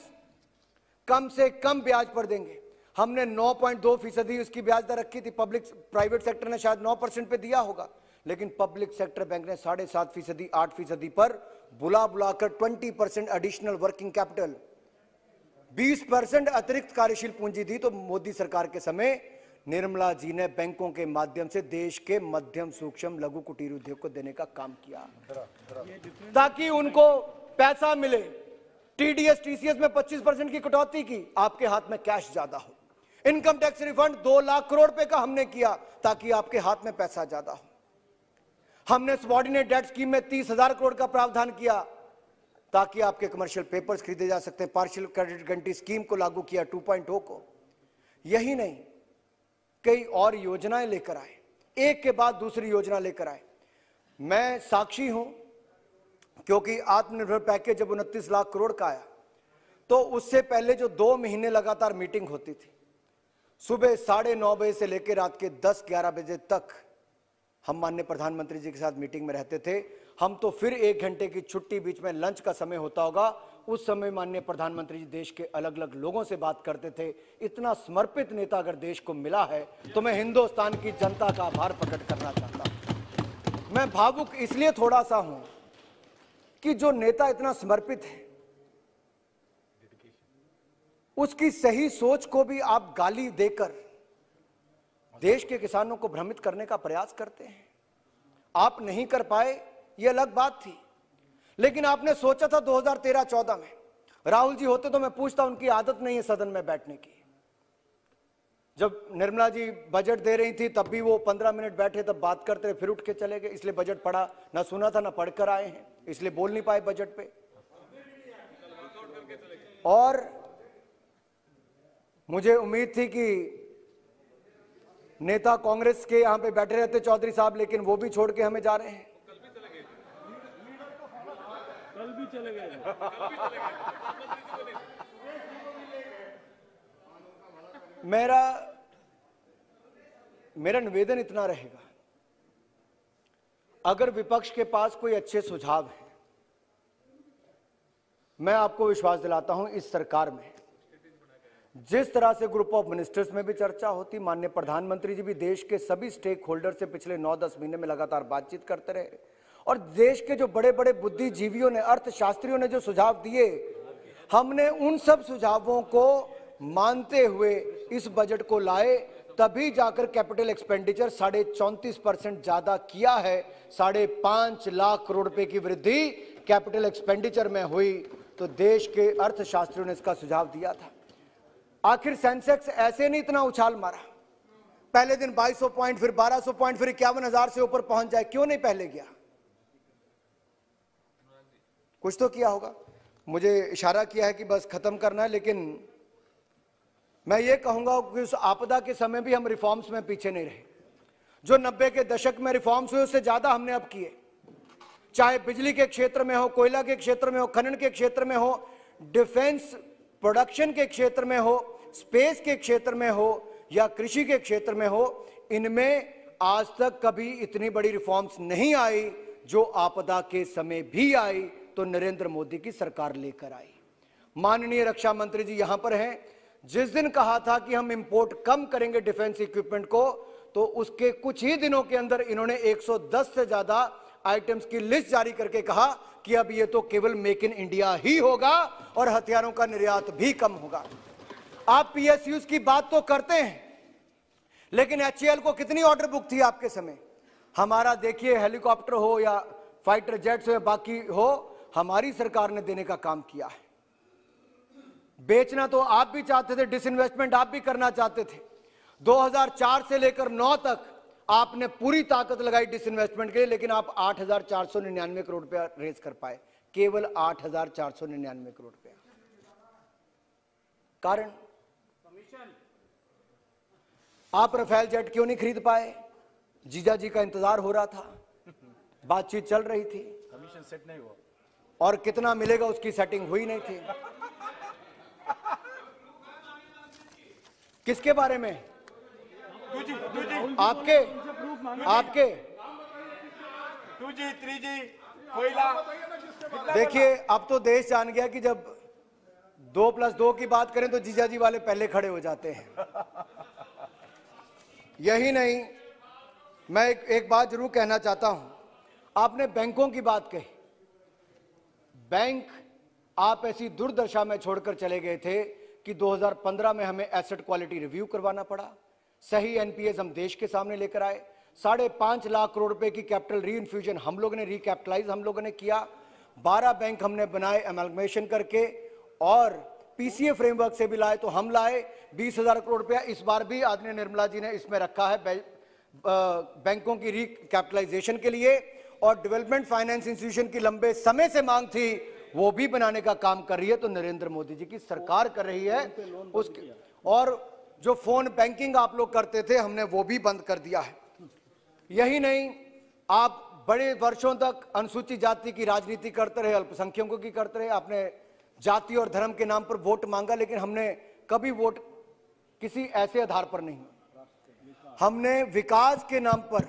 कम से कम ब्याज पर देंगे। हमने 9.2% उसकी ब्याज दर रखी थी, प्राइवेट सेक्टर ने शायद 9% पे दिया होगा, लेकिन पब्लिक सेक्टर बैंक ने 7.5%, 8% पर बुलाकर 20% एडिशनल वर्किंग कैपिटल, 20% अतिरिक्त कार्यशील पूंजी दी। तो मोदी सरकार के समय निर्मला जी ने बैंकों के माध्यम से देश के मध्यम सूक्ष्म लघु कुटीर उद्योग को देने का काम किया ताकि उनको पैसा मिले। टीडीएस टीसीएस में 25% की कटौती की, आपके हाथ में कैश ज्यादा हो। Income tax refund 2 lakh crore रुपए का हमने किया ताकि आपके हाथ में पैसा ज्यादा हो। हमने सबऑर्डिनेट डेट स्कीम में 30,000 करोड़ का प्रावधान किया ताकि आपके कमर्शियल पेपर्स खरीदे जा सकते हैं। पार्शियल क्रेडिट गारंटी स्कीम को लागू किया 2.0 को। यही नहीं, कई और योजनाएं लेकर आए, एक के बाद दूसरी योजना लेकर आए। मैं साक्षी हूं क्योंकि आत्मनिर्भर पैकेज जब 29 लाख करोड़ का आया तो उससे पहले जो 2 महीने लगातार मीटिंग होती थी, सुबह 9:30 बजे से लेकर रात के 10-11 बजे तक हम माननीय प्रधानमंत्री जी के साथ मीटिंग में रहते थे। हम तो फिर 1 घंटे की छुट्टी, बीच में लंच का समय होता होगा, उस समय माननीय प्रधानमंत्री जी देश के अलग अलग लोगों से बात करते थे। इतना समर्पित नेता अगर देश को मिला है तो मैं हिंदुस्तान की जनता का आभार प्रकट करना चाहता हूं। मैं भावुक इसलिए थोड़ा सा हूं कि जो नेता इतना समर्पित है उसकी सही सोच को भी आप गाली देकर देश के किसानों को भ्रमित करने का प्रयास करते हैं। आप नहीं कर पाए, यह अलग बात थी, लेकिन आपने सोचा था 2013-14 में राहुल जी होते तो मैं पूछता, उनकी आदत नहीं है सदन में बैठने की। जब निर्मला जी बजट दे रही थी तब भी वो 15 मिनट बैठे, तब बात करते फिर उठ के चले गए, इसलिए बजट पढ़ा ना सुना था ना पढ़कर आए हैं, इसलिए बोल नहीं पाए बजट पे। और मुझे उम्मीद थी कि नेता कांग्रेस के यहां पे बैठे रहते चौधरी साहब, लेकिन वो भी छोड़ के हमें जा रहे हैं। कल भी चले गए। मेरा निवेदन इतना रहेगा, अगर विपक्ष के पास कोई अच्छे सुझाव हैं, मैं आपको विश्वास दिलाता हूं इस सरकार में जिस तरह से ग्रुप ऑफ मिनिस्टर्स में भी चर्चा होती, माननीय प्रधानमंत्री जी भी देश के सभी स्टेक होल्डर से पिछले 9-10 महीने में लगातार बातचीत करते रहे और देश के जो बड़े बड़े बुद्धिजीवियों ने, अर्थशास्त्रियों ने जो सुझाव दिए, हमने उन सब सुझावों को मानते हुए इस बजट को लाए, तभी जाकर कैपिटल एक्सपेंडिचर 34.5% ज्यादा किया है। 5.5 लाख करोड़ रुपए की वृद्धि कैपिटल एक्सपेंडिचर में हुई, तो देश के अर्थशास्त्रियों ने इसका सुझाव दिया था। आखिर सेंसेक्स ऐसे नहीं इतना उछाल मारा, पहले दिन 2200 पॉइंट, फिर 1200 पॉइंट, फिर 51,000 से ऊपर पहुंच जाए, क्यों नहीं पहले गया? कुछ तो किया होगा। मुझे इशारा किया है कि बस खत्म करना है, लेकिन मैं ये कहूंगा कि उस आपदा के समय भी हम रिफॉर्म्स में पीछे नहीं रहे। जो 90 के दशक में रिफॉर्म्स हुए उससे ज्यादा हमने अब किए, चाहे बिजली के क्षेत्र में हो, कोयला के क्षेत्र में हो, खनन के क्षेत्र में हो, डिफेंस प्रोडक्शन के क्षेत्र में हो, स्पेस के क्षेत्र में हो या कृषि के क्षेत्र में हो। इनमें आज तक कभी इतनी बड़ी रिफॉर्म्स नहीं आई जो आपदा के समय भी आई तो नरेंद्र मोदी की सरकार लेकर आई। माननीय रक्षा मंत्री जी यहां पर हैं, जिस दिन कहा था कि हम इंपोर्ट कम करेंगे डिफेंस इक्विपमेंट को, तो उसके कुछ ही दिनों के अंदर इन्होंने 110 से ज्यादा आइटम्स की लिस्ट जारी करके कहा कि अब ये तो केवल मेक इन इंडिया ही होगा और हथियारों का निर्यात भी कम होगा। आप पीएसयूज की बात तो करते हैं, लेकिन एचएएल को कितनी ऑर्डर बुक थी आपके समय? हमारा देखिए हेलीकॉप्टर हो या फाइटर जेट्स हो या बाकी हो, हमारी सरकार ने देने का काम किया है। बेचना तो आप भी चाहते थे, डिसइन्वेस्टमेंट आप भी करना चाहते थे। 2004 से लेकर 9 तक आपने पूरी ताकत लगाई डिसइन्वेस्टमेंट के लिए, लेकिन आप 8,499 करोड़ रुपया रेज कर पाए, केवल 8,499 करोड़ रुपया। कारण आप रफेल जेट क्यों नहीं खरीद पाए? जीजा जी का इंतजार हो रहा था, बातचीत चल रही थी, कमीशन सेट नहीं हुआ और कितना मिलेगा उसकी सेटिंग हुई नहीं थी। किसके बारे में? आपके 2G 3G कोयला। देखिए, अब तो देश जान गया कि जब 2+2 की बात करें तो जीजा जी वाले पहले खड़े हो जाते हैं। यही नहीं, मैं एक बात जरूर कहना चाहता हूं। आपने बैंकों की बात कही, बैंक आप ऐसी दुर्दशा में छोड़कर चले गए थे कि 2015 में हमें एसेट क्वालिटी रिव्यू करवाना पड़ा। सही एनपीएस हम देश के सामने लेकर आए। 5.5 लाख करोड़ रुपए की कैपिटल री इन्फ्यूजन हम लोगों ने, रिकैपिटलाइज हम लोगों ने किया। 12 बैंक हमने बनाए एमलगमेशन करके, और पीसीए फ्रेमवर्क से भी लाए तो हम लाए 20,000 करोड़ रुपया। इस बार भी आदरणीय निर्मला जी ने इसमें रखा है बैंकों की रिकैपिटलाइजेशन के लिए, और डेवलपमेंट फाइनेंस इंस्टीट्यूशन की लंबे समय से मांग थी, वो भी बनाने का काम कर रही है। तो नरेंद्र मोदी जी की सरकार कर रही है उसके। और जो फोन बैंकिंग आप लोग करते थे, हमने वो भी बंद कर दिया है। यही नहीं, आप बड़े वर्षों तक अनुसूचित जाति की राजनीति करते रहे, अल्पसंख्यकों की करते रहे। आपने जाति और धर्म के नाम पर वोट मांगा, लेकिन हमने कभी वोट किसी ऐसे आधार पर नहीं, हमने विकास के नाम पर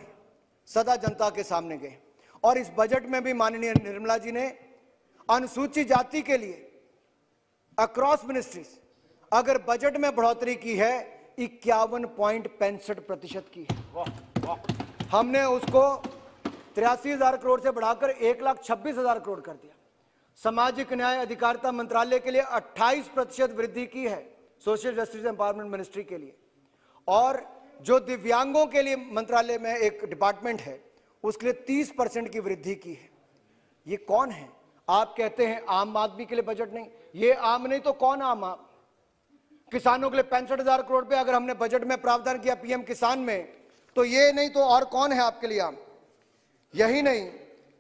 सदा जनता के सामने गए। और इस बजट में भी माननीय निर्मला जी ने अनुसूचित जाति के लिए अक्रॉस मिनिस्ट्रीज अगर बजट में बढ़ोतरी की है 51.65% की है। हमने उसको 83,000 करोड़ से बढ़ाकर 1,26,000 करोड़ कर दिया। सामाजिक न्याय अधिकारिता मंत्रालय के लिए 28% वृद्धि की है, सोशल जस्टिस एम्पावरमेंट मिनिस्ट्री के लिए। और जो दिव्यांगों के लिए मंत्रालय में एक डिपार्टमेंट है, उसके लिए 30% की वृद्धि की है। ये कौन है? आप कहते हैं आम आदमी के लिए बजट नहीं, ये आम नहीं तो कौन आम? किसानों के लिए 65,000 करोड़ रुपए अगर हमने बजट में प्रावधान किया पीएम किसान में, तो ये नहीं तो और कौन है आपके लिए आम? यही नहीं,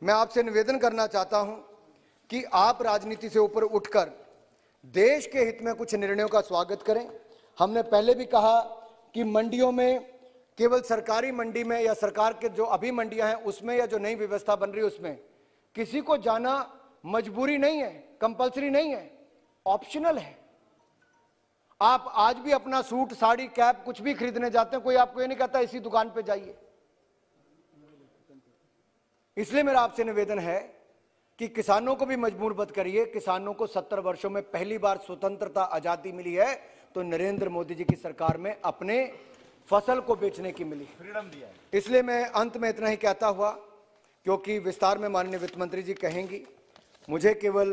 मैं आपसे निवेदन करना चाहता हूं कि आप राजनीति से ऊपर उठकर देश के हित में कुछ निर्णयों का स्वागत करें। हमने पहले भी कहा कि मंडियों में, केवल सरकारी मंडी में या सरकार के जो अभी मंडियां हैं उसमें, या जो नई व्यवस्था बन रही है उसमें किसी को जाना मजबूरी नहीं है, कंपलसरी नहीं है, ऑप्शनल है। आप आज भी अपना सूट, साड़ी, कैप कुछ भी खरीदने जाते हैं, कोई आपको ये नहीं कहता इसी दुकान पे जाइए। इसलिए मेरा आपसे निवेदन है कि किसानों को भी मजबूर मत करिए। किसानों को 70 वर्षों में पहली बार स्वतंत्रता, आजादी मिली है, तो नरेंद्र मोदी जी की सरकार में अपने फसल को बेचने की मिली, फ्रीडम दिया है। इसलिए मैं अंत में इतना ही कहता हुआ, क्योंकि विस्तार में माननीय वित्त मंत्री जी कहेंगी, मुझे केवल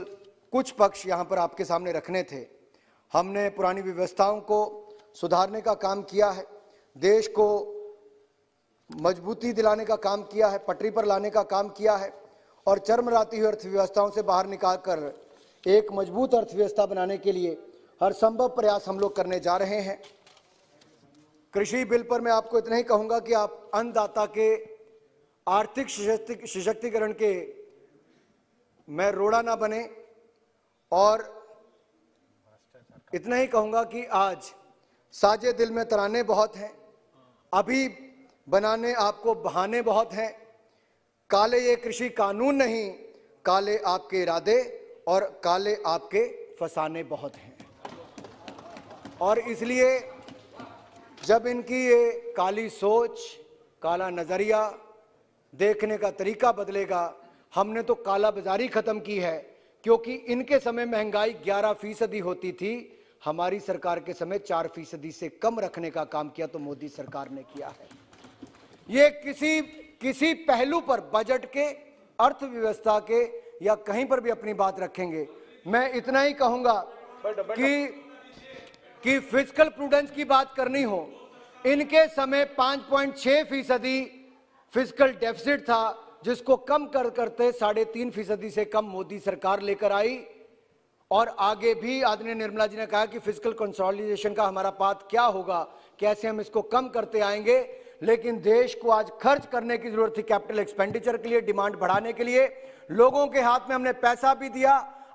कुछ पक्ष यहां पर आपके सामने रखने थे। हमने पुरानी व्यवस्थाओं को सुधारने का काम किया है, देश को मजबूती दिलाने का काम किया है, पटरी पर लाने का काम किया है, और चरमराती हुई अर्थव्यवस्थाओं से बाहर निकालकर एक मजबूत अर्थव्यवस्था बनाने के लिए हर संभव प्रयास हम लोग करने जा रहे हैं। कृषि बिल पर मैं आपको इतना ही कहूंगा कि आप अन्नदाता के आर्थिक सशक्तिकरण के में रोड़ा ना बने, और इतना ही कहूंगा कि आज साजे दिल में तराने बहुत हैं, अभी बनाने आपको बहाने बहुत हैं। काले ये कृषि कानून नहीं, काले आपके इरादे और काले आपके फसाने बहुत हैं। और इसलिए जब इनकी ये काली सोच, काला नजरिया, देखने का तरीका बदलेगा, हमने तो काला बाजारी खत्म की है, क्योंकि इनके समय महंगाई 11% होती थी, हमारी सरकार के समय 4% से कम रखने का काम किया तो मोदी सरकार ने किया है। ये किसी पहलू पर, बजट के, अर्थव्यवस्था के, या कहीं पर भी अपनी बात रखेंगे। मैं इतना ही कहूंगा कि फिस्कल प्रूडेंस की बात करनी हो, इनके समय 5.6% फिस्कल डेफिसिट था जिसको कम करते 3.5% से कम मोदी सरकार लेकर आई। और आगे भी आदरणीय निर्मला जी ने कहा कि फिस्कल कंसोलिडेशन का हमारा पाथ क्या होगा, कैसे हम इसको कम करते आएंगे। लेकिन देश को आज खर्च करने की जरूरत थी कैपिटल एक्सपेंडिचर के लिए, डिमांड बढ़ाने के लिए। लोगों के हाथ में हमने पैसा भी दिया,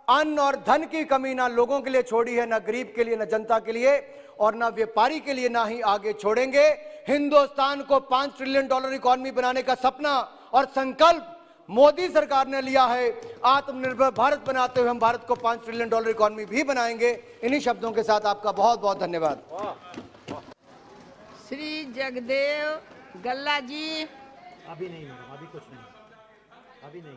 अन्न और धन की कमी ना लोगों के लिए छोड़ी है, ना गरीब के लिए, ना जनता के लिए और ना व्यापारी के लिए, ना ही आगे छोड़ेंगे। हिंदुस्तान को $5 ट्रिलियन इकॉनमी बनाने का सपना और संकल्प मोदी सरकार ने लिया है। आत्मनिर्भर भारत बनाते हुए हम भारत को $5 ट्रिलियन इकॉनमी भी बनाएंगे। इन्हीं शब्दों के साथ आपका बहुत बहुत धन्यवाद। श्री जगदेव गल्ला जी। अभी नहीं, अभी कुछ नहीं, अभी नहीं।